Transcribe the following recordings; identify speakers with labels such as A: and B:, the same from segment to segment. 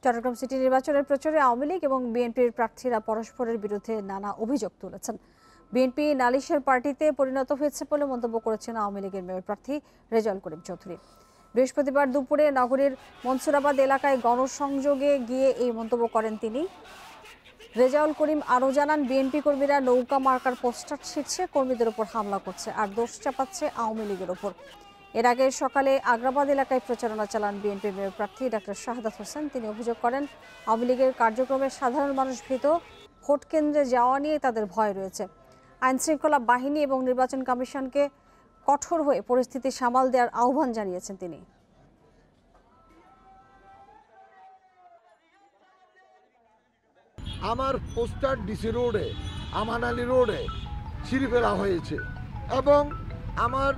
A: Chittagong city নির্বাচনের প্রচারে আওয়ামী লীগ এবং বিএনপির প্রার্থীরা পরস্পরের বিরুদ্ধে নানা অভিযোগ তুলেছেন। বিএনপি নালিশের পার্টিতে পরিণত হয়েছে বলে মন্তব্য করেছেন আওয়ামী লীগের মেয়র প্রার্থী রেজাউল করিম চৌধুরী। বৃহস্পতিবার দুপুরে নগরীর মনসুরাবাদ এলাকায় গণসংযোগে গিয়ে এই মন্তব্য করেন তিনি। রেজাউল করিম আরও জানান, বিএনপি কর্মীরা নৌকা মার্কার পোস্টার ছিঁড়ছে, কর্মীদের উপর হামলা করছে আর দোষ চাপাচ্ছে আওয়ামী লীগের ওপর। এর আগে সকালে আগ্রাবাদ এলাকায় প্রচারণা চালান বিএনপির মেয়র প্রার্থী ডাক্তার শাহাদাত হোসেন। তিনি অভিযোগ করেন, আওয়ামী লীগের কার্যক্রমে সাধারণ মানুষ ভীত, ভোট কেন্দ্রে যাওয়া নিয়ে তাদের ভয় রয়েছে। আইনশৃঙ্খলা বাহিনী এবং নির্বাচন কমিশনকে কঠোর হয়ে পরিস্থিতি সামাল দেওয়ার আহ্বান জানিয়েছেন তিনি।
B: আমার পোস্টার ডিসি রোডে, আমান আলী রোডে ছিঁড়ে ফেলা হয়েছে এবং আমার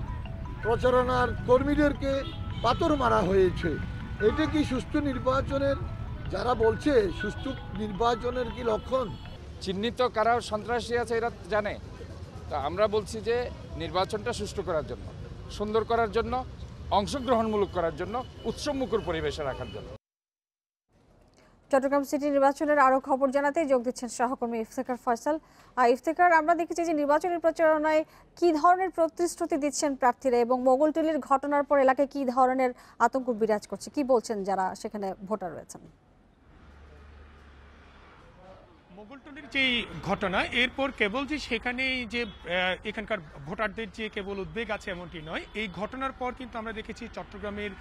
B: প্রচারণার কর্মীদেরকে পাথর মারা হয়েছে। এটা কি সুষ্ঠু নির্বাচনের, যারা বলছে সুষ্ঠু নির্বাচনের কি লক্ষণ?
C: চিহ্নিত কারা সন্ত্রাসী আছে এরা জানে। তো আমরা বলছি যে নির্বাচনটা সুষ্ঠু করার জন্য, সুন্দর করার জন্য, অংশগ্রহণমূলক করার জন্য, উৎসবমুখর পরিবেশে রাখার জন্য।
A: চট্টগ্রাম সিটি নির্বাচনের আরও খবর জানাতে যোগ দিচ্ছেন সহকর্মী ইফতেখার ফয়সাল। ইফতেখার, আমরা দেখেছি যে নির্বাচনের প্রচারণায় কি ধরনের প্রতিশ্রুতি দিচ্ছেন প্রার্থীরা এবং মোগলটুলির ঘটনার পর এলাকায় কি ধরনের আতঙ্ক বিরাজ করছে, কি বলছেন যারা সেখানে ভোটার রয়েছেন?
D: মোগলটুলির যে ঘটনা, এরপর কেবল যে সেখানেই যে এখানকার ভোটারদের যে কেবল উদ্বেগ আছে এমনটি নয়। এই ঘটনার পর কিন্তু আমরা দেখেছি চট্টগ্রামের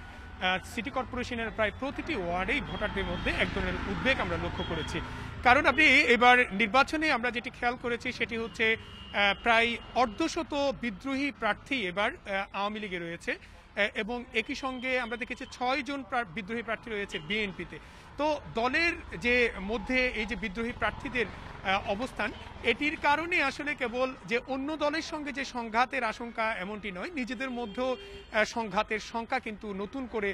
D: সিটি কর্পোরেশনের প্রায় প্রতিটি ওয়ার্ডেই ভোটারদের মধ্যে এক ধরনের উদ্বেগ আমরা লক্ষ্য করেছি। কারণ আপনি এবার নির্বাচনে আমরা যেটি খেয়াল করেছি সেটি হচ্ছে প্রায় অর্ধশত বিদ্রোহী প্রার্থী এবার আওয়ামী লীগে রয়েছে এবং একই সঙ্গে আমরা দেখেছি 6 জন বিদ্রোহী প্রার্থী রয়েছে বিএনপিতে। তো দলের যে মধ্যে এই যে বিদ্রোহী প্রার্থীদের অবস্থান, এটির কারণে আসলে কেবল যে অন্য দলের সঙ্গে যে সংঘাতের আশঙ্কা এমনটি নয়, নিজেদের মধ্যেও সংঘাতের সংখ্যা কিন্তু নতুন করে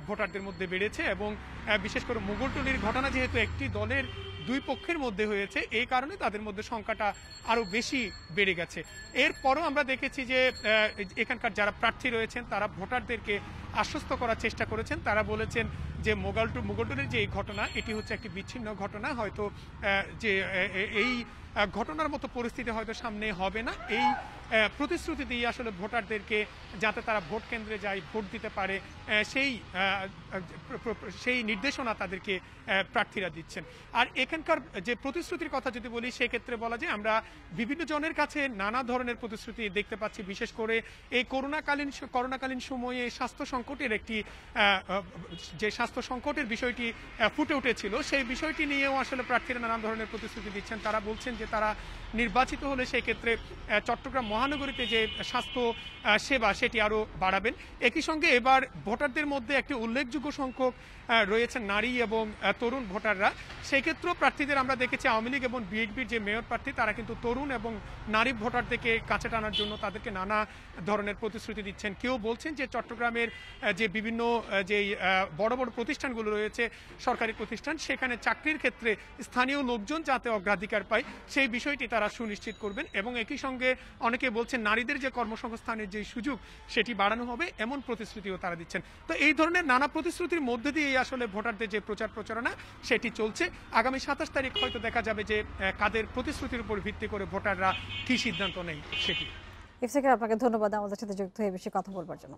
D: ভোটারদের মধ্যে বেড়েছে এবং বিশেষ করে মোগলটুলির ঘটনা যেহেতু একটি দলের দুই পক্ষের মধ্যে হয়েছে, এই কারণে তাদের মধ্যে সংখ্যাটা আরো বেশি বেড়ে গেছে। এরপরও আমরা দেখেছি যে এখানকার যারা প্রার্থী রয়েছেন তারা ভোটারদেরকে আশ্বস্ত করার চেষ্টা করেছেন। তারা বলেছেন যে মোগলটুলির যে এই ঘটনা, এটি হচ্ছে একটি বিচ্ছিন্ন ঘটনা, হয়তো যে এই ঘটনার মতো পরিস্থিতি হয়তো সামনে হবে না। এই প্রতিশ্রুতি দিয়ে আসলে ভোটারদেরকে যাতে তারা ভোট কেন্দ্রে যায়, ভোট দিতে পারে, সেই নির্দেশনা তাদেরকে প্রার্থীরা দিচ্ছেন। আর এখানকার যে প্রতিশ্রুতির কথা যদি বলি, সেক্ষেত্রে বলা যায় আমরা বিভিন্ন জনের কাছে নানা ধরনের প্রতিশ্রুতি দেখতে পাচ্ছি। বিশেষ করে এই করোনাকালীন সময়ে স্বাস্থ্য সংকটের একটি যে স্বাস্থ্য সংকটের বিষয়টি ফুটে উঠেছিল, সেই বিষয়টি নিয়েও আসলে প্রার্থীরা নানা ধরনের প্রতিশ্রুতি দিচ্ছেন। তারা বলছেন যে তারা নির্বাচিত হলে সেই ক্ষেত্রে চট্টগ্রাম মহানগরীতে যে স্বাস্থ্য সেবা সেটি আরও বাড়াবেন। একই সঙ্গে এবার ভোটারদের মধ্যে একটি উল্লেখযোগ্য সংখ্যক রয়েছে নারী এবং তরুণ ভোটাররা। সেক্ষেত্রেও প্রার্থীদের আমরা দেখেছি আওয়ামী লীগ এবং বিএনপির যে মেয়র প্রার্থী তারা কিন্তু তরুণ এবং নারী ভোটারদেরকে কাছে টানার জন্য তাদেরকে নানা ধরনের প্রতিশ্রুতি দিচ্ছেন। কেউ বলছেন যে চট্টগ্রামের যে বিভিন্ন যেই বড় বড় প্রতিষ্ঠানগুলো রয়েছে, সরকারি প্রতিষ্ঠান, সেখানে চাকরির ক্ষেত্রে স্থানীয় লোকজন যাতে অগ্রাধিকার পায় সেই বিষয়টি তারা সুনিশ্চিত করবেন এবং একই সঙ্গে অনেকে বলছেন নারীদের যে কর্মসংস্থানের যে সুযোগ সেটি বাড়ানো হবে, এমন প্রতিশ্রুতিও তারা দিচ্ছেন। তো এই ধরনের নানা প্রতিশ্রুতির মধ্যে দিয়ে আসলে ভোটারদের যে প্রচারণা সেটি চলছে। আগামী 27 তারিখ হয়তো দেখা যাবে যে কাদের প্রতিশ্রুতির উপর ভিত্তি করে ভোটাররা কি সিদ্ধান্ত নেয় সেটি।
A: ইফতেখার, আপনাকে ধন্যবাদ আমাদের সাথে যুক্ত হয়ে বেশি কথা বলবার জন্য।